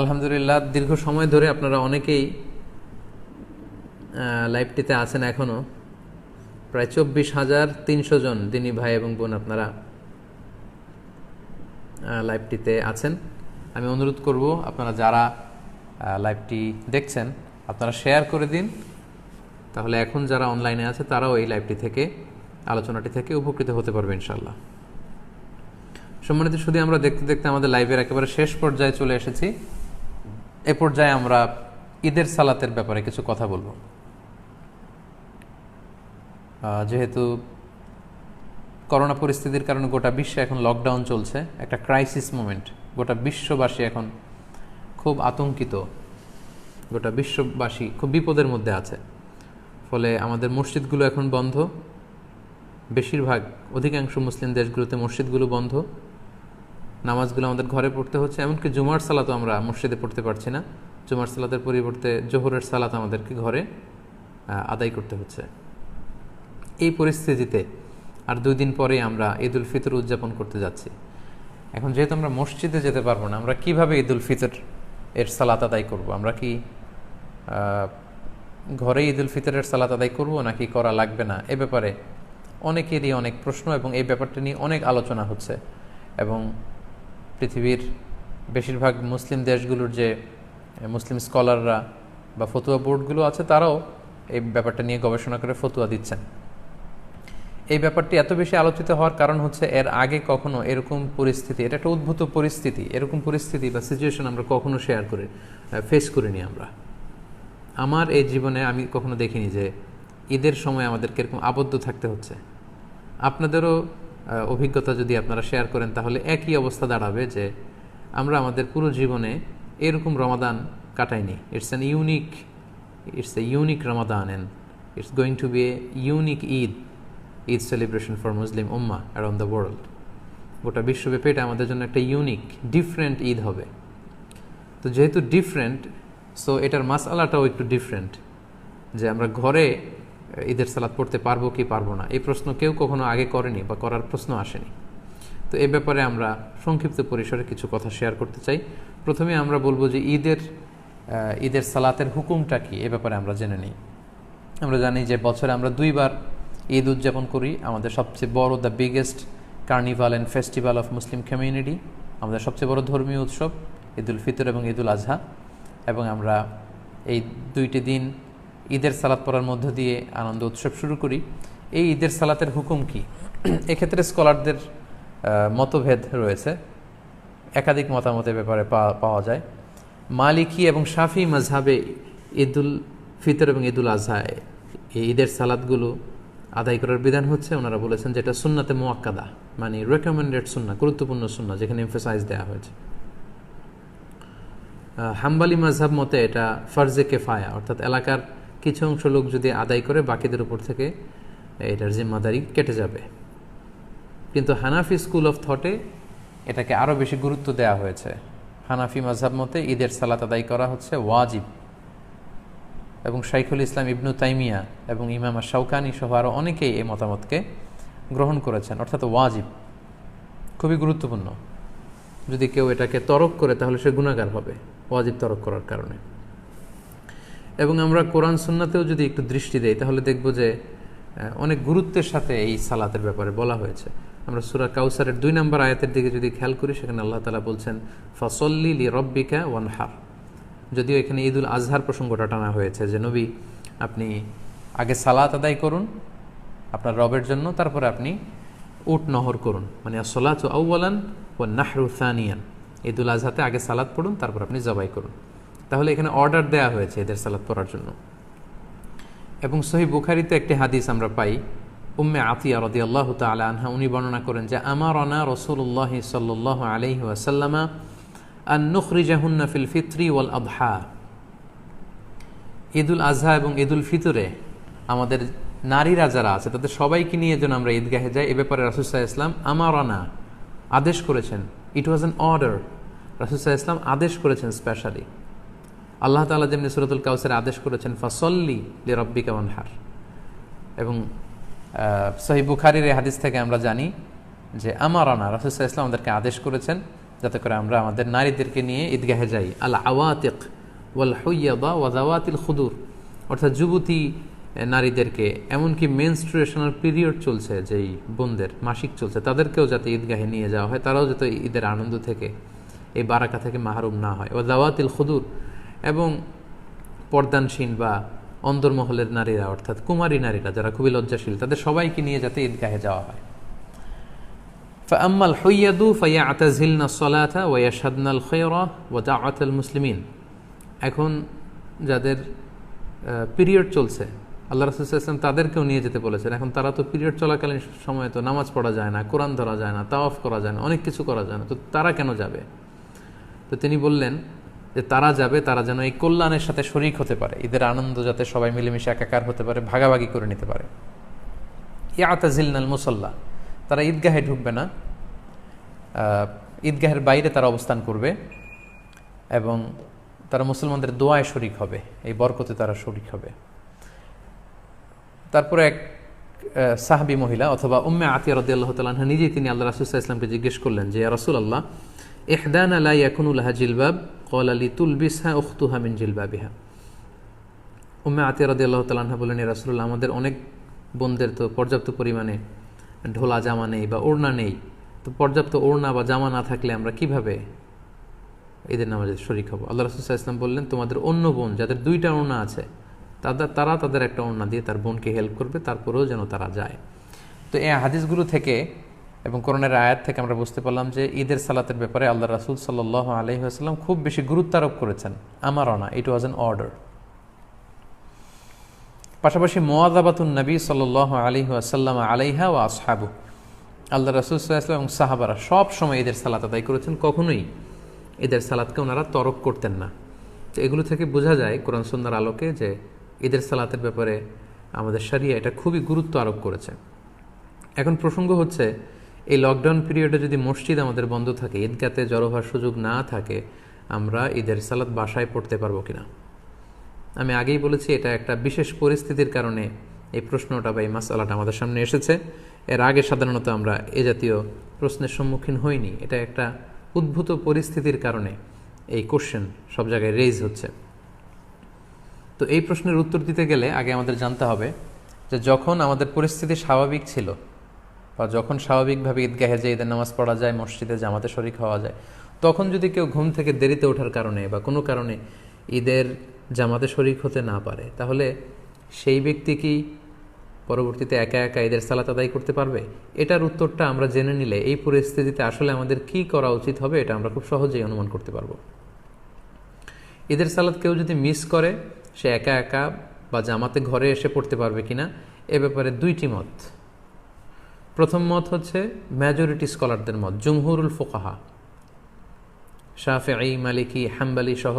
আলহামদুলিল্লাহ, দীর্ঘ সময় ধরে আপনারা অনেকেই লাইভটিতে আছেন। এখনও প্রায় 24,300 জন দিনী ভাই এবং বোন আপনারা লাইভটিতে আছেন। আমি অনুরোধ করব আপনারা যারা লাইভটি দেখছেন আপনারা শেয়ার করে দিন, তাহলে এখন যারা অনলাইনে আছে তারাও এই লাইভটি থেকে, আলোচনাটি থেকে উপকৃত হতে পারবে ইনশাল্লাহ। সম্মানিত, শুধু আমরা দেখতে দেখতে আমাদের লাইভের একেবারে শেষ পর্যায়ে চলে এসেছি। এ পর্যায়ে আমরা ঈদের সালাতের ব্যাপারে কিছু কথা বলবো। যেহেতু করোনা পরিস্থিতির কারণে গোটা বিশ্বে এখন লকডাউন চলছে, একটা ক্রাইসিস মোমেন্ট, গোটা বিশ্ববাসী এখন খুব আতঙ্কিত, গোটা বিশ্ববাসী খুব বিপদের মধ্যে আছে। ফলে আমাদের মসজিদগুলো এখন বন্ধ, বেশিরভাগ অধিকাংশ মুসলিম দেশগুলোতে মসজিদগুলো বন্ধ, নামাজগুলো আমাদের ঘরে পড়তে হচ্ছে। এমনকি জুমার সালাতও আমরা মসজিদে পড়তে পারছি না, জুমার সালাতের পরিবর্তে জোহরের সালাত আমাদেরকে ঘরে আদায় করতে হচ্ছে। এই পরিস্থিতিতে আর 2 দিন পরেই আমরা ঈদ উল ফিতর উদযাপন করতে যাচ্ছি। এখন যেহেতু আমরা মসজিদে যেতে পারবো না, আমরা কিভাবে ঈদ উল ফিতর এর সালাত আদায় করব? আমরা কি ঘরে ঈদ উল ফিতরের সালাত আদায় করব নাকি করা লাগবে না? এ ব্যাপারে অনেকেরই অনেক প্রশ্ন এবং এই ব্যাপারটা নিয়ে অনেক আলোচনা হচ্ছে। এবং পৃথিবীর বেশিরভাগ মুসলিম দেশগুলোর যে মুসলিম স্কলাররা বা ফতুয়া বোর্ডগুলো আছে তারাও এই ব্যাপারটা নিয়ে গবেষণা করে ফতুয়া দিচ্ছেন। এই ব্যাপারটি এত বেশি আলোচিত হওয়ার কারণ হচ্ছে এর আগে কখনো এরকম পরিস্থিতি, এটা একটা উদ্ভূত পরিস্থিতি, এরকম পরিস্থিতি বা সিচুয়েশন আমরা কখনো ফেস করিনি। আমার এই জীবনে আমি কখনো দেখিনি যে ঈদের সময় আমাদেরকে এরকম আবদ্ধ থাকতে হচ্ছে। আপনাদেরও অভিজ্ঞতা যদি আপনারা শেয়ার করেন তাহলে একই অবস্থা দাঁড়াবে যে আমরা আমাদের পুরো জীবনে এরকম রমাদান কাটাইনি। It's a unique Ramadan and it's going to be a unique Eid celebration for Muslim ummah around the world. গোটা বিশ্বব্যাপী এটা আমাদের জন্য একটা ইউনিক ডিফারেন্ট ঈদ হবে। তো যেহেতু ডিফারেন্ট, সো এটার মাসআলাটাও একটু ডিফারেন্ট, যে আমরা ঘরে ঈদের সালাত পড়তে পারবো কি পারবো না, এই প্রশ্ন কেউ কখনো আগে করেনি বা করার প্রশ্ন আসেনি। তো এই ব্যাপারে আমরা সংক্ষিপ্ত পরিসরে কিছু কথা শেয়ার করতে চাই। প্রথমে আমরা বলবো যে ঈদের সালাতের হুকুমটা কি, এ ব্যাপারে আমরা জেনে নিই। আমরা জানি যে বছরে আমরা 2 বার ঈদ উদযাপন করি। আমাদের সবচেয়ে বড়, the biggest carnival and festival of Muslim community, আমাদের সবচেয়ে বড় ধর্মীয় উৎসব ঈদ উল ফিতর এবং ঈদ উল আজহা। এবং আমরা এই 2টি দিন ঈদের সালাত পড়ার মধ্য দিয়ে আনন্দ উৎসব শুরু করি। এই ঈদের সালাতের হুকুম কি? এক্ষেত্রে স্কলারদের মতভেদ রয়েছে, একাধিক মতামতের ব্যাপারে পাওয়া যায়। মালিকি এবং শাফি মাযহাবে ঈদ উল ফিতর এবং ঈদ উল আজহা এই ঈদের সালাতগুলো আদায় করার বিধান হচ্ছে, ওনারা বলেছেন যেটা সুন্নাতে মুআক্কাদা, মানে রেকমেন্ডেড সুন্নাহ, গুরুত্বপূর্ণ সুন্নাহ, যেখানে এমফাসাইজ দেওয়া হয়েছে। হাম্বালি মাযহাব মতে এটা ফরজে কেফায়া, অর্থাৎ এলাকার কিছু অংশ লোক যদি আদায় করে বাকিদের উপর থেকে এটার জিম্মাদারি কেটে যাবে। কিন্তু হানাফি স্কুল অফ থটে এটাকে আরও বেশি গুরুত্ব দেওয়া হয়েছে। হানাফি মাযহাব মতে ঈদের সালাত আদায় করা হচ্ছে ওয়াজিব, এবং শাইখুল ইসলাম ইবনু তাইমিয়া এবং ইমাম শাওকানি সহ আরও অনেকেই এই মতামতকে গ্রহণ করেছেন, অর্থাৎ ওয়াজিব, খুবই গুরুত্বপূর্ণ। যদি কেউ এটাকে তরক করে তাহলে সে গুনাহগার হবে ওয়াজিব তরক করার কারণে। এবং আমরা কোরআন সুন্নাতেও যদি একটু দৃষ্টি দেই তাহলে দেখব যে অনেক গুরুত্বের সাথে এই সালাতের ব্যাপারে বলা হয়েছে। আমরা সূরা কাউসারের 2 নম্বর আয়াতের দিকে যদি খেয়াল করি, সেখানে আল্লাহ তাআলা বলছেন ফাসল্লি লিরাব্বিকা ওয়ানহার। যদিও এখানে ঈদ উল আজহার প্রসঙ্গটা টানা হয়েছে যে নবী আপনি আগে সালাত আদায় করুন আপনার রবের জন্য, তারপরে আপনি উট নহর করুন, মানে আসসালাতু আউওয়ালান ওয়ান নাহরু সানিয়ান। ঈদ উল আজহাতে আগে সালাত পড়ুন, তারপর আপনি জবাই করুন। তাহলে এখানে অর্ডার দেয়া হয়েছে এদের সালাত পড়ার জন্য। এবং সহিহ বুখারীতে একটি হাদিস আমরা পাই, উম্মে আতিয়া রাদিয়াল্লাহু তাআলা আনহা, উনি বর্ণনা করেন যে আমারানা রাসূলুল্লাহ সাল্লাল্লাহু আলাইহি ওয়াসাল্লাম আন নুখরিজাহুন্না ফিল ফিত্রি ওয়াল আদহা। ঈদ উল আজহা এবং ঈদ উল ফিতরে আমাদের নারীরা যারা আছে তাদের সবাইকে নিয়ে যেন আমরা ঈদগাহে যাই, এ ব্যাপারে রাসূল সাল্লাল্লাহু আলাইহি ওয়াসাল্লাম আমারানা আদেশ করেছেন। ইট ওয়াজ অ্যান অর্ডার, রাসূল সাল্লাল্লাহু আলাইহি ওয়াসাল্লাম আদেশ করেছেন স্পেশালি। আল্লাহ তাআলা যেমনি সূরাতুল কাউসারে আদেশ করেছেন ফাসল্লি লিরাব্বিকা ওয়ানহার। এবং সহিহ বুখারীর এই হাদিস থেকে আমরা জানি যে আমারানা, রাসূল সাল্লাল্লাহু আলাইহি ওয়াসাল্লাম আমাদেরকে আদেশ করেছেন যাতে করে আমরা আমাদের নারীদেরকে নিয়ে ঈদগাহে যাই। আল আওয়াতিক ওয়াল হুইয়াদা ওয়া যাওয়াতিল খুদুর, অর্থাৎ যুবতী নারীদেরকে, এমনকি মেনস্ট্রুয়েশনাল পিরিয়ড চলছে যেই বোনদের মাসিক চলছে, তাদেরকেও যাতে ঈদগাহে নিয়ে যাওয়া হয়, তারাও যাতে ঈদের আনন্দ থেকে, এই বারাকা থেকে মাহরুম না হয়। ওয়া যাওয়াতিল খুদুর, এবং পর্দানসীন বা অন্দরমহলের নারীরা, অর্থাৎ কুমারী নারীরা যারা খুবই লজ্জাশীল, তাদের সবাইকে নিয়ে যাতে ঈদগাহে যাওয়া হয়। فأما الحيض فيعتزلن الصلاة ويشهدن الخير ودعوة المسلمين। এখন যাদের পিরিয়ড চলছে, আল্লাহ রাসূল সাল্লাল্লাহু আলাইহি ওয়াসাল্লাম তাদেরকেও নিয়ে যেতে বলেছেন। এখন তারা তো পিরিয়ড চলাকালীন সময়ে তো নামাজ পড়া যায় না, কোরআন ধরা যায় না, তাওয়াফ করা যায় না, অনেক কিছু করা যায় না, তো তারা কেন যাবে? তো তিনি বললেন যে তারা যাবে, তারা যেন এই কল্যাণের সাথে শরীক হতে পারে, ঈদের আনন্দ যাতে সবাই মিলেমিশে একাকার হতে পারে, ভাগাভাগি করে নিতে পারে। ইয়াতাজিলনাল মুসাল্লা, তারা ঈদগাহে ঢুকবে না, ঈদগাহের বাইরে তারা অবস্থান করবে এবং তারা মুসলমানদের দোয়ায় শরিক হবে, এই বরকতে তারা শরিক হবে। তারপরে এক সাহাবী মহিলা অথবা উম্মে আতিয়া রাদিয়াল্লাহু তাআলা আনহা নিজেই তিনি আল্লাহ রাসূল সাল্লাল্লাহু আলাইহি ওয়াসাল্লামকে জিজ্ঞেস করলেন যে, ইয়া রাসূলুল্লাহ, ইহদানা লা ইয়াকুনু লাহা জিলবাব ক্বালা লিতুলবিসহা উখতুহা মিন জিলবাবিহা। উম্মে আতিয়া রাদিয়াল্লাহু তাআলা আনহা বলেন, ইয়া রাসূলুল্লাহ, আমাদের অনেক বোনদের তো পর্যাপ্ত পরিমাণে ঢোলা জামা নেই বা ওড়না নেই, তো পর্যাপ্ত ওড়না বা জামা না থাকলে আমরা কিভাবে ঈদের নামাজে শরিক হব? আল্লাহ রাসূল সাল্লাল্লাহু আলাইহি ওয়াসাল্লাম বললেন, তোমাদের অন্য বোন যাদের দুইটা ওড়না আছে, তারা তাদের একটা ওড়না দিয়ে তার বোনকে হেল্প করবে, তারপরেও যেন তারা যায়। তো এই হাদিসগুলো থেকে এবং কোরআনের আয়াত থেকে আমরা বুঝতে পারলাম যে ঈদের সালাতের ব্যাপারে আল্লাহ রাসূল সাল্লাল্লাহু আলাইহি ওয়াসাল্লাম খুব বেশি গুরুত্ব আরোপ করেছেন। আমারনা, ইট ওয়াজ অ্যান অর্ডার। পাশাপাশি মুওয়াযাবাতুন নবী সাল্লাল্লাহু আলাইহি ওয়াসাল্লাম আলাইহা ওয়া আসহাবু, আল্লাহ রাসূল সাল্লাল্লাহু আলাইহি ওয়াসাল্লাম এবং সাহাবারা সব সময় ঈদের সালাত আদায় করেছেন, কখনোই ঈদের সালাতকে ওনারা তরক করতেন না। তো এগুলো থেকে বোঝা যায় কোরআন সুন্নাহর আলোকে যে ঈদের সালাতের ব্যাপারে আমাদের শরিয়া এটা খুবই গুরুত্ব আরোপ করেছে। এখন প্রসঙ্গ হচ্ছে, এই লকডাউন পিরিয়ডে যদি মসজিদ আমাদের বন্ধ থাকে, ঈদগাতে জড়ো হওয়ার সুযোগ না থাকে, আমরা ঈদের সালাত বাসায় পড়তে পারবো কিনা? আমি আগেই বলেছি এটা একটা বিশেষ পরিস্থিতির কারণে এই প্রশ্নটা বা এই মাসআলাটা আমাদের সামনে এসেছে। এর আগে সাধারণত আমরা এ জাতীয় প্রশ্নের সম্মুখীন হইনি। এটা একটা উদ্ভূত পরিস্থিতির কারণে এই কোশ্চেন সব জায়গায় রেইজ হচ্ছে। তো এই প্রশ্নের উত্তর দিতে গেলে আগে আমাদের জানতে হবে যে যখন আমাদের পরিস্থিতি স্বাভাবিক ছিল বা যখন স্বাভাবিকভাবে ঈদগাহে যে ঈদের নামাজ পড়া যায়, মসজিদে জামাতে শরিক হওয়া যায়, তখন যদি কেউ ঘুম থেকে দেরিতে ওঠার কারণে বা কোনো কারণে ঈদের জামাতে শরিক হতে না পারে, তাহলে সেই ব্যক্তি কি পরবর্তীতে একা একা ঈদের সালাত আদায় করতে পারবে? এটার উত্তরটা আমরা জেনে নিলে এই পরিস্থিতিতে আসলে আমাদের কি করা উচিত হবে এটা আমরা খুব সহজেই অনুমান করতে পারবো। ঈদের সালাত কেউ যদি মিস করে, সে একা একা বা জামাতে ঘরে এসে পড়তে পারবে কিনা, এ ব্যাপারে দুইটি মত। প্রথম মত হচ্ছে মেজরিটি স্কলারদের মত, জুমহুরুল ফুকাহা, শাফিঈ, মালিকি, হাম্বলি সহ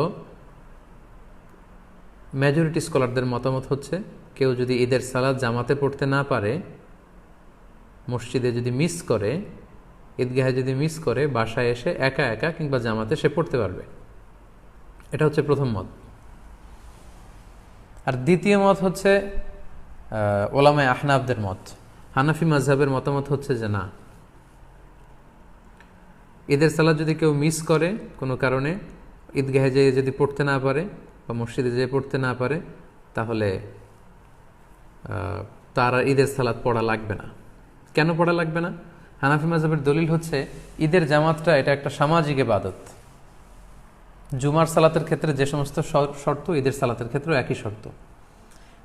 মেজরিটি স্কলারদের মতামত হচ্ছে, কেউ যদি ঈদের সালাত জামাতে পড়তে না পারে, মসজিদে যদি মিস করে, ঈদগাহে যদি মিস করে, বাসায় এসে একা একা কিংবা জামাতে সে পড়তে পারবে। এটা হচ্ছে প্রথম মত। আর দ্বিতীয় মত হচ্ছে ওলামায়ে আহনাফদের মত। হানাফি মাযহাবের মতামত হচ্ছে যে না, ঈদের সালাত যদি কেউ মিস করে কোনো কারণে, ঈদগাহে যেয়ে যদি পড়তে না পারে বা মসজিদে যেয়ে পড়তে না পারে, তাহলে তার ঈদের সালাত পড়া লাগবে না। কেন পড়া লাগবে না? হানাফি মাযহাবের দলিল হচ্ছে ঈদের জামাতটা এটা একটা সামাজিক ইবাদত। জুমার সালাতের ক্ষেত্রে যে সমস্ত শর্ত, ঈদের সালাতের ক্ষেত্রেও একই শর্ত,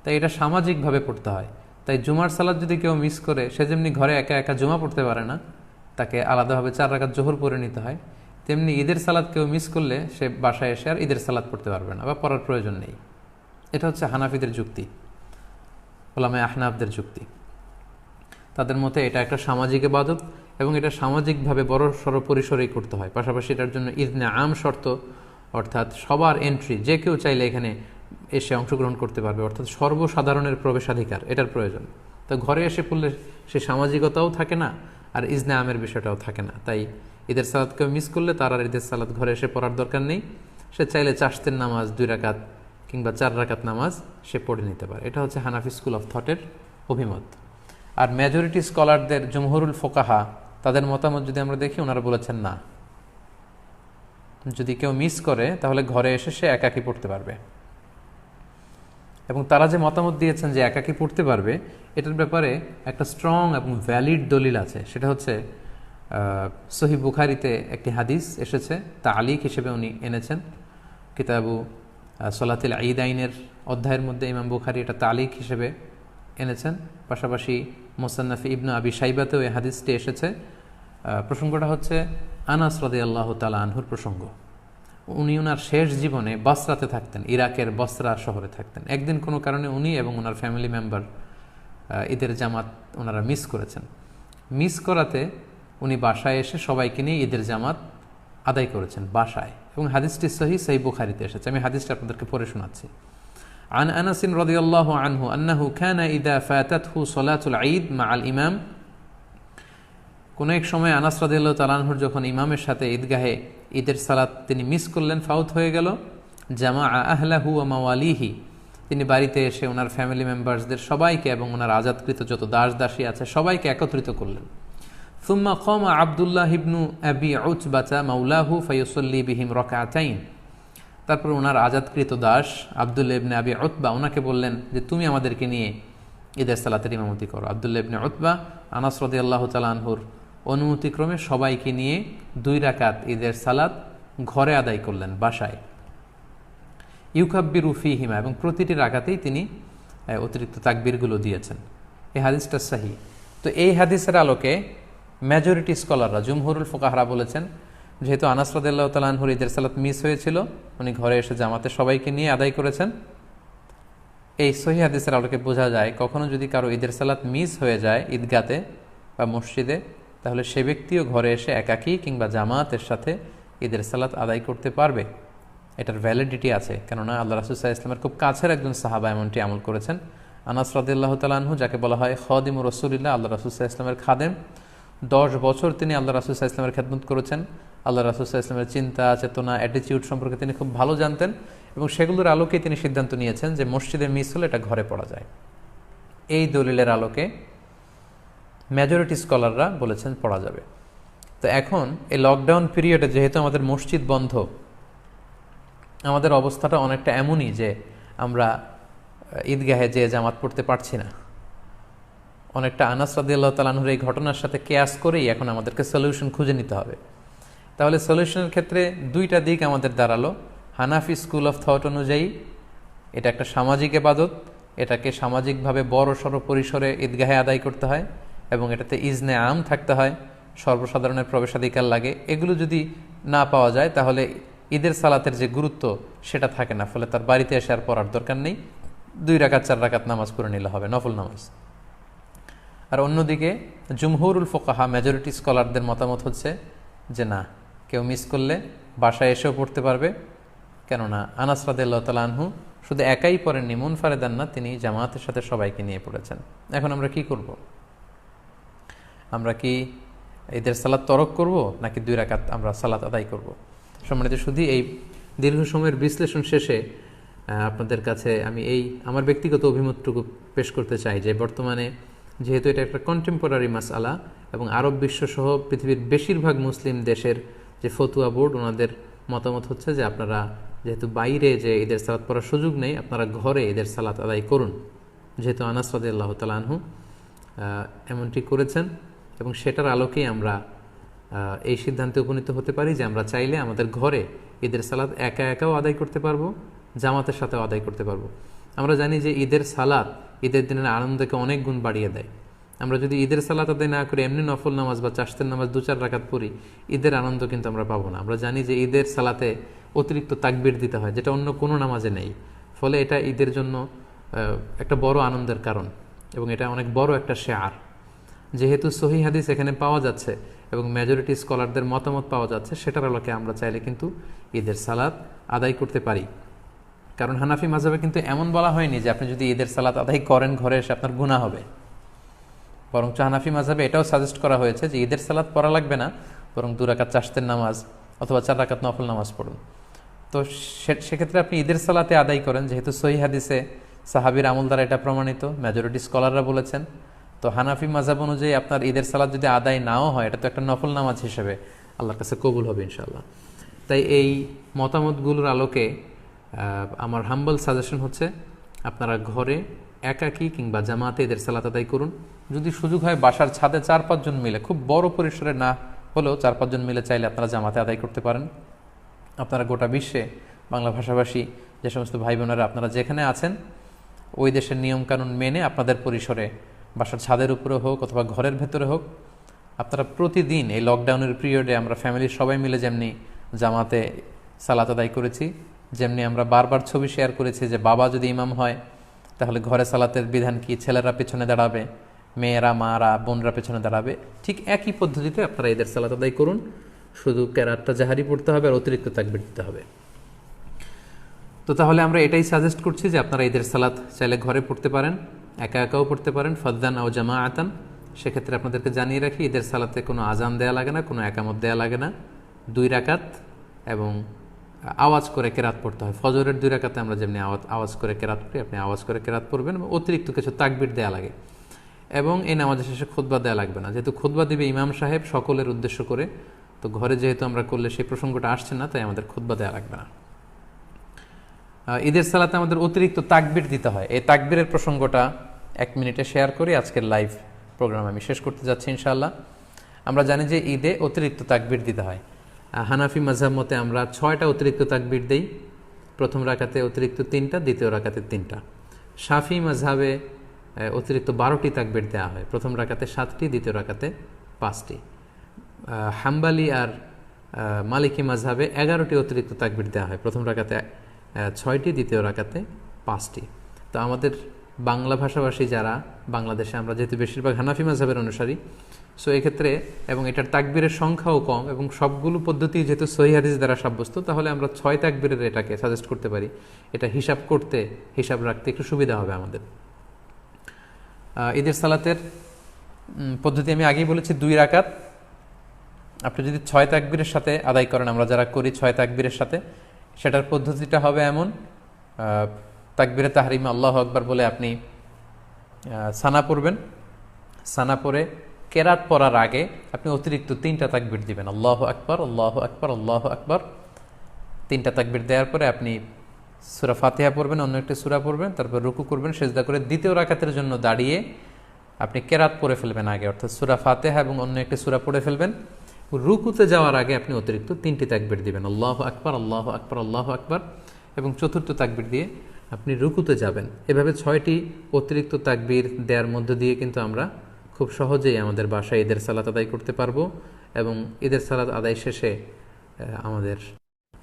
তাই এটা সামাজিকভাবে পড়তে হয়। তাই জুমার সালাত যদি কেউ মিস করে, সে যেমনি ঘরে একা একা জুমা পড়তে পারে না, তাকে আলাদাভাবে 4 রাকাত জোহর পড়ে নিতে হয়, তেমনি ঈদের সালাত কেউ মিস করলে সে বাসায় এসে আর ঈদের সালাত পড়তে পারবে না বা পড়ার প্রয়োজন নেই। এটা হচ্ছে হানাফিদের যুক্তি, ওলামায়ে আহনাফদের যুক্তি। তাদের মতে এটা একটা সামাজিক ইবাদত এবং এটা সামাজিকভাবে বড় সড় পরিসরেই করতে হয়। পাশাপাশি এটার জন্য ইজনে আম শর্ত, অর্থাৎ সবার এন্ট্রি, যে কেউ চাইলে এখানে এসে অংশগ্রহণ করতে পারবে, অর্থাৎ সর্বসাধারণের প্রবেশাধিকার, এটার প্রয়োজন। তো ঘরে এসে পড়লে সে সামাজিকতাও থাকে না আর ইজনে আমের বিষয়টাও থাকে না। তাই ঈদের সালাত কেউ মিস করলে তার আর ঈদের সালাত ঘরে এসে পড়ার দরকার নেই। সে চাইলে চাশতের নামাজ 2 রাকাত কিংবা 4 রাকাত নামাজ সে পড়ে নিতে পারে। এটা হচ্ছে হানাফি স্কুল অফ থটের অভিমত। আর মেজরিটি স্কলারদের, জমহুরুল ফুকাহা, তাদের মতামত যদি আমরা দেখি, ওনারা বলেছেন না, যদি কেউ মিস করে তাহলে ঘরে এসে সে একাকী পড়তে পারবে। এবং তারা যে মতামত দিয়েছেন যে একাকী পড়তে পারবে, এটার ব্যাপারে একটা স্ট্রং এবং ভ্যালিড দলিল আছে। সেটা হচ্ছে সহিহ বুখারীতে একটি হাদিস এসেছে, তালিক হিসেবে উনি এনেছেন কিতাবু সলাতুল ঈদাইনের অধ্যায়ের মধ্যে ইমাম বুখারী এটা তালিক হিসেবে এনেছেন। পাশাপাশি মুসান্নাফ ইবনে আবি শাইবাতেও এই হাদিসটি এসেছে। প্রসঙ্গটা হচ্ছে আনাস রাদিয়াল্লাহু তাআলা আনহুর প্রসঙ্গ। উনি ওনার শেষ জীবনে বসরাতে থাকতেন, ইরাকের বসরা শহরে থাকতেন। একদিন কোনো কারণে উনি এবং ওনার ফ্যামিলি মেম্বার ঈদের জামাত ওনারা মিস করেছেন। মিস করাতে উনি বাসায় এসে সবাইকে নিয়ে ঈদের জামাত আদায় করেছেন বাসায়, এবং হাদিসটি সহিহ বুখারীতে এসেছে। আমি হাদিসটা আপনাদেরকে পড়ে শোনাচ্ছি। عن أنس رضي الله عنه أنه كان إذا فاتته صلاة العيد مع الإمام কোন এক সময় আনাস রাদিয়াল্লাহু তাআলা আনহুর যখন ইমামের সাথে ঈদগাহে ঈদের সালাত তিনি মিস করলেন, ফাউত হয়ে গেল, জামা আহলাহু ওয়া মাওয়ালিহি, তিনি বাড়িতে এসে ওনার ফ্যামিলি মেম্বার্সদের সবাইকে এবং ওনার আজাদকৃত যত দাস দাসী আছে সবাইকে একত্রিত করলেন। সুম্মা কামা আব্দুল্লাহ ইবনু আবি উতবাতা মাওলাহু ফায়ুসাল্লি বিহিম রাকাতাইন, তারপর ওনার আজাদকৃত দাস আব্দুল্লাহ ইবনে আবি উতবা ওনাকে বললেন যে তুমি আমাদেরকে নিয়ে ঈদের সালাতের ইমামতি করো। আব্দুল্লাহ ইবনে উতবা আনাস রাদিয়াল্লাহু তাআলা আনহুর অনুমতিক্রমে সবাইকে নিয়ে 2 রাকাত ঈদের সালাত ঘরে আদায় করলেন বাসায়। ইউকাব্বিরু ফীহিমা, এবং প্রতিটি রাকাতেই তিনি অতিরিক্ত তাকবীরগুলো দিয়েছেন। এই হাদিসটা সহিহ। তো এই হাদিসের আলোকে মেজরিটি স্কলাররা, জুমহুরুল ফুকাহারা বলেছেন যেহেতু আনাস রাদিয়াল্লাহু তাআলা আনহুর ঈদের সালাত মিস হয়েছিল, উনি ঘরে এসে জামাতে সবাইকে নিয়ে আদায় করেছেন। এই সহিহ হাদিসের আলোকে বোঝা যায় কখনো যদি কারো ঈদের সালাত মিস হয়ে যায় ঈদগাতে বা মসজিদে, তাহলে সে ব্যক্তিও ঘরে এসে একাকী কিংবা জামাতের সাথে ঈদের সালাত আদায় করতে পারবে। এটার ভ্যালিডিটি আছে, কেননা আল্লাহ রাসূল সাল্লাল্লাহু আলাইহি ওয়াসাল্লামের খুব কাছের একজন সাহাবা এমনটি আমল করেছেন। আনাস রাদিয়াল্লাহু তাআলা আনহু, যাকে বলা হয় খাদিমুর রাসূলিল্লাহ, আল্লাহ রাসূল সাল্লাল্লাহু আলাইহি ওয়াসাল্লামের খাদেম, 10 বছর তিনি আল্লাহ রাসূল সাল্লাল্লাহু আলাইহি ওয়াসাল্লামের খেদমত করেছেন। আল্লাহ রাসূল সাল্লাল্লাহু আলাইহি ওয়াসাল্লামের চিন্তা, চেতনা, অ্যাটিটিউড সম্পর্কে তিনি খুব ভালো জানতেন, এবং সেগুলোর আলোকেই তিনি সিদ্ধান্ত নিয়েছেন যে মসজিদে মিস হলে এটা ঘরে পড়া যায়। এই দলিলের আলোকে মেজরিটি স্কলাররা বলেছেন পড়া যাবে। তো এখন এই লকডাউন পিরিয়ডে যেহেতু আমাদের মসজিদ বন্ধ, আমাদের অবস্থাটা অনেকটা এমনই যে আমরা ঈদগাহে যে জামাত পড়তে পারছি না। অনেকটা আনাস রাদিয়াল্লাহু তাআলা আনহুর এই ঘটনার সাথে কেয়াস করেই এখন আমাদেরকে সলিউশন খুঁজে নিতে হবে। তাহলে সলিউশনের ক্ষেত্রে 2টা দিক আমাদের দাঁড়ালো। হানাফি স্কুল অফ থট অনুযায়ী এটা একটা সামাজিক ইবাদত, এটাকে সামাজিকভাবে বড় সড়ো পরিসরে ঈদগাহে আদায় করতে হয়, এবং এটাতে ইজনে আম থাকতে হয়, সর্বসাধারণের প্রবেশাধিকার লাগে। এগুলো যদি না পাওয়া যায় তাহলে ঈদের সালাতের যে গুরুত্ব সেটা থাকে না, ফলে তার বাড়িতে এসে আর পড়ার দরকার নেই, 2 রাকাত 4 রাকাত নামাজ পড়ে নিলে হবে, নফল নামাজ। আর অন্যদিকে জুমহুরুল ফুকাহা, মেজরিটি স্কলারদের মতামত হচ্ছে যে না, কেউ মিস করলে বাসায় এসেও পড়তে পারবে, কেননা আনাস রাদিয়াল্লাহু তাআলা আনহু শুধু একাই পড়েননি, মুনফারিদান না, তিনি জামাতের সাথে সবাইকে নিয়ে পড়েছেন। এখন আমরা কি করব? আমরা কি ঈদের সালাত তরক করব, নাকি 2 রাকাত আমরা সালাত আদায় করব? সম্মানিত শুধু এই দীর্ঘ সময়ের বিশ্লেষণ শেষে আপনাদের কাছে আমি আমার ব্যক্তিগত অভিমতটুকু পেশ করতে চাই যে বর্তমানে যেহেতু এটা একটা কন্টেম্পোরারি মাসআলা, এবং আরব বিশ্বসহ পৃথিবীর বেশিরভাগ মুসলিম দেশের যে ফতুয়া বোর্ড, ওনাদের মতামত হচ্ছে যে আপনারা যেহেতু বাইরে যে ঈদের সালাত পড়ার সুযোগ নেই, আপনারা ঘরে ঈদের সালাত আদায় করুন। যেহেতু আনাস রাদিয়াল্লাহু তাআলা আনহু এমনটি করেছেন, এবং সেটার আলোকেই আমরা এই সিদ্ধান্তে উপনীত হতে পারি যে আমরা চাইলে আমাদের ঘরে ঈদের সালাত একা একাও আদায় করতে পারবো, জামাতের সাথেও আদায় করতে পারবো। আমরা জানি যে ঈদের সালাত ঈদের দিনের আনন্দকে অনেক গুণ বাড়িয়ে দেয়। আমরা যদি ঈদের সালাত আদায় না করে এমনি নফল নামাজ বা চাশতের নামাজ 2-4 রাকাত পড়ি, ঈদের আনন্দ কিন্তু আমরা পাবো না। আমরা জানি যে ঈদের সালাতে অতিরিক্ত তাকবীর দিতে হয়, যেটা অন্য কোনো নামাজে নেই, ফলে এটা ঈদের জন্য একটা বড় আনন্দের কারণ, এবং এটা অনেক বড় একটা শেয়ার। যেহেতু সহিহ হাদিস এখানে পাওয়া যাচ্ছে এবং মেজরিটি স্কলারদের মতামত পাওয়া যাচ্ছে, সেটার আলোকে আমরা চাইলে কিন্তু ঈদের সালাত আদায় করতে পারি। কারণ হানাফি মাযহাবে কিন্তু এমন বলা হয়নি যে আপনি যদি ঈদের সালাত আদায় করেন ঘরে এসে আপনার গুনাহ হবে, বরং হানাফি মাযহাবে এটাও সাজেস্ট করা হয়েছে যে ঈদের সালাত পড়া লাগবে না, বরং 2 রাকাত চাশতের নামাজ অথবা 4 রাকাত নফল নামাজ পড়ুন। তো সেক্ষেত্রে আপনি ঈদের সালাতে আদায় করেন, যেহেতু সহিহ হাদিসে সাহাবীর আমল দ্বারা এটা প্রমাণিত, মেজরিটি স্কলাররা বলেছেন। তো হানাফি মাযহাব অনুযায়ী আপনার ঈদের সালাত যদি আদায় নাও হয়, এটা তো একটা নফল নামাজ হিসেবে আল্লাহর কাছে কবুল হবে ইনশাআল্লাহ। তাই এই মতামতগুলোর আলোকে আমার হাম্বল সাজেশন হচ্ছে আপনারা ঘরে একাকী কিংবা জামাতে ঈদের সালাত আদায় করুন। যদি সুযোগ হয় বাসার ছাদে 4-5 জন মিলে, খুব বড় পরিসরে না হলেও 4-5 জন মিলে চাইলে আপনারা জামাতে আদায় করতে পারেন। আপনারা গোটা বিশ্বে বাংলা ভাষাভাষী যে সমস্ত ভাই বোনেরা আপনারা যেখানে আছেন, ওই দেশের নিয়মকানুন মেনে আপনাদের পরিসরে বাসার ছাদের উপরে হোক অথবা ঘরের ভেতরে হোক, আপনারা প্রতিদিন এই লকডাউনের পিরিয়ডে আমরা ফ্যামিলির সবাই মিলে যেমনি জামাতে সালাত আদায় করেছি, যেমনি আমরা বারবার ছবি শেয়ার করেছি যে বাবা যদি ইমাম হয় তাহলে ঘরে সালাতের বিধান কি, ছেলেরা পেছনে দাঁড়াবে, মেয়েরা মারা বোনরা পেছনে দাঁড়াবে, ঠিক একই পদ্ধতিতে আপনারা ঈদের সালাত আদায় করুন। শুধু কেরাতটা জাহারি পড়তে হবে আর অতিরিক্ত তাকবীর দিতে হবে। তো তাহলে আমরা এটাই সাজেস্ট করছি যে আপনারা ঈদের সালাত চাইলে ঘরে পড়তে পারেন, একা একাও পড়তে পারেন, ফাদ্দান আও জামাআতান। সেক্ষেত্রে আপনাদেরকে জানিয়ে রাখি, ঈদের সালাতে কোনো আজান দেয়া লাগে না, কোনো একামত দেয়া লাগে না। 2 রাকাত এবং আওয়াজ করে কেরাত পড়তে হয়। ফজরের 2 রাকাতে আমরা যেমনি আওয়াজ করে কেরাত পড়ি, আপনি আওয়াজ করে কেরাত পড়বেন। অতিরিক্ত কিছু তাকবীর দেয়া লাগে এবং এই নামাজের শেষে খুতবা দেয়া লাগবে না। যেহেতু খুতবা দিবে ইমাম সাহেব সকলের উদ্দেশ্য করে, তো ঘরে যেহেতু আমরা করলে সেই প্রসঙ্গটা আসছে না, তাই আমাদের খুতবা দেয়া লাগবে না। ঈদের সালাতে আমাদের অতিরিক্ত তাকবীর দিতে হয়। এই তাকবীরের প্রসঙ্গটা 1 মিনিটে শেয়ার করে আজকের লাইভ প্রোগ্রাম আমি শেষ করতে যাচ্ছি ইনশাআল্লাহ। আমরা জানি যে ঈদে অতিরিক্ত তাকবীর দিতে হয়। হানাফি মাযহাব মতে আমরা 6টা অতিরিক্ত তাকবীর দেই। প্রথম রাকাতে অতিরিক্ত 3টা, দ্বিতীয় রাকাতে 3টা। শাফি মাযহাবে অতিরিক্ত 12টি তাকবীর দেওয়া হয়। প্রথম রাকাতে 7টি, দ্বিতীয় রাকাতে 5টি। হাম্বালি আর মালিকি মাযহাবে 11টি অতিরিক্ত তাকবীর দেওয়া হয়। প্রথম রাকাতে 6টি, দ্বিতীয় রাকাতে 5টি। তো আমাদের বাংলা ভাষাভাষী যারা, বাংলাদেশে আমরা যেহেতু বেশিরভাগ হানাফি মাযহাবের অনুসারী, সো এক্ষেত্রে এবং এটার তাকবীরের সংখ্যাও কম এবং সবগুলো পদ্ধতি যেহেতু সহিহ হাদিস দ্বারা সাব্যস্ত, তাহলে আমরা 6 তাকবীরের এটাকে সাজেস্ট করতে পারি। এটা হিসাব রাখতে একটু সুবিধা হবে আমাদের। ঈদের সালাতের পদ্ধতি আমি আগেই বলেছি 2 রাকাত। আপনি যদি 6 তাকবীরের সাথে আদায় করেন, আমরা যারা করি 6 তাকবীরের সাথে, সেটার পদ্ধতিটা হবে এমন: তাকবীরে তাহরিমে আল্লাহু আকবার বলে আপনি সানা পড়বেন। সানা পড়ে কেরাত পড়ার আগে আপনি অতিরিক্ত 3টা তাকবীর দিবেন, আল্লাহু আকবার, আল্লাহু আকবার, আল্লাহু আকবার। 3টা তাকবীর দেওয়ার পরে আপনি সূরা ফাতিহা পড়বেন, অন্য একটি সূরা পড়বেন, তারপর রুকু করবেন, সিজদা করে দ্বিতীয় রাকাতের জন্য দাঁড়িয়ে আপনি কেরাত পড়ে ফেলবেন আগে, অর্থাৎ সূরা ফাতিহা এবং অন্য একটি সূরা পড়ে ফেলবেন। রুকুতে যাওয়ার আগে আপনি অতিরিক্ত 3টি তাকবীর দিবেন, আল্লাহু আকবার, আল্লাহু আকবার, আল্লাহু আকবার, এবং চতুর্থ তাকবীর দিয়ে আপনি রুকুতে যাবেন। এভাবে 6টি অতিরিক্ত তাকবীর দেওয়ার মধ্য দিয়ে কিন্তু আমরা খুব সহজেই আমাদের বাসায় ঈদের সালাত আদায় করতে পারবো এবং ঈদের সালাত আদায় শেষে আমাদের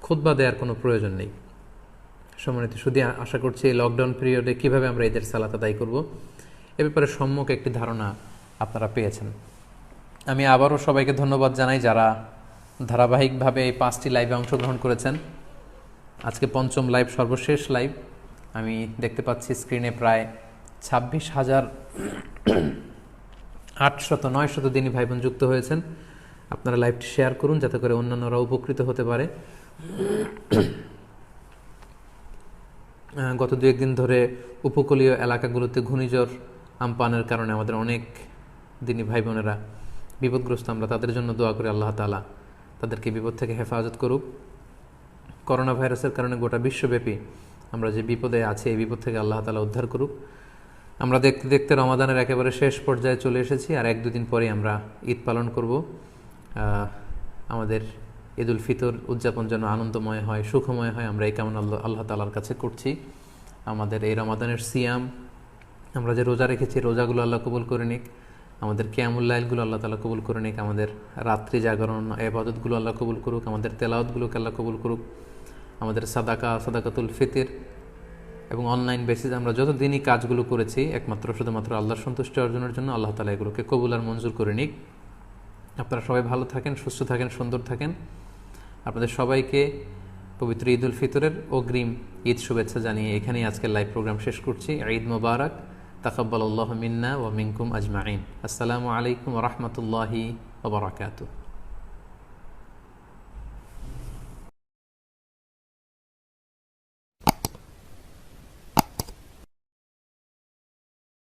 খুতবা দেওয়ার কোনো প্রয়োজন নেই। সম্মানিত শুধু আশা করছি এই লকডাউন পিরিয়ডে কীভাবে আমরা ঈদের সালাত আদায় করব এ ব্যাপারে সম্যক একটি ধারণা আপনারা পেয়েছেন। আমি আবারও সবাইকে ধন্যবাদ জানাই যারা ধারাবাহিকভাবে এই 5টি লাইভে অংশগ্রহণ করেছেন। আজকে 5ম লাইভ, সর্বশেষ লাইভ। আমি দেখতে পাচ্ছি স্ক্রিনে প্রায় 26,800-900 দিনী ভাই বোন যুক্ত হয়েছেন। আপনারা লাইভটি শেয়ার করুন যাতে করে অন্যান্যরা উপকৃত হতে পারে। গত 2-1 দিন ধরে উপকূলীয় এলাকাগুলোতে ঘূর্ণিঝড় আমপানের কারণে আমাদের অনেক দিনী ভাই বোনেরা বিপদগ্রস্ত। আমরা তাদের জন্য দোয়া করি আল্লাহ তাআলা তাদেরকে বিপদ থেকে হেফাজত করুক। করোনা ভাইরাসের কারণে গোটা বিশ্বব্যাপী আমরা যে বিপদে আছি, এই বিপদ থেকে আল্লাহ তাআলা উদ্ধার করুক। আমরা দেখতে দেখতে রমাদানের একেবারে শেষ পর্যায়ে চলে এসেছি, আর 1-2 দিন পরে আমরা ঈদ পালন করব। আমাদের ঈদুল ফিতর উদযাপন যেন আনন্দময় হয়, সুখময় হয়, আমরা এই কামনা আল্লাহ তাআলার কাছে করছি। আমাদের এই রমাদানের সিয়াম, আমরা যে রোজা রেখেছি, রোজাগুলো আল্লাহ কবুল করে নিক। আমাদের কিয়ামুল লাইলগুলো আল্লাহ তাআলা কবুল করে নিক। আমাদের রাত্রি জাগরণ ইবাদতগুলো আল্লাহ কবুল করুক। আমাদের তেলাওয়াতগুলোকে আল্লাহ কবুল করুক। আমাদের সাদাকাতুল ফিতর এবং অনলাইন বেসিস আমরা যত দিনই কাজগুলো করেছি একমাত্র শুধুমাত্র আল্লাহর সন্তুষ্টি অর্জনের জন্য, আল্লাহ তাআলা এগুলোকে কবুল আর মঞ্জুর করে নিক। আপনারা সবাই ভালো থাকেন, সুস্থ থাকেন, সুন্দর থাকেন। আপনাদের সবাইকে পবিত্র ঈদুল ফিতরের অগ্রিম ঈদ শুভেচ্ছা জানিয়ে এখানেই আজকের লাইভ প্রোগ্রাম শেষ করছি। ঈদ মোবারক, তাকাব্বালাল্লাহু মিন্না ওয়া মিনকুম আজমাইন। আসসালামু আলাইকুম ওয়া রাহমাতুল্লাহি ওয়া বারাকাতুহু।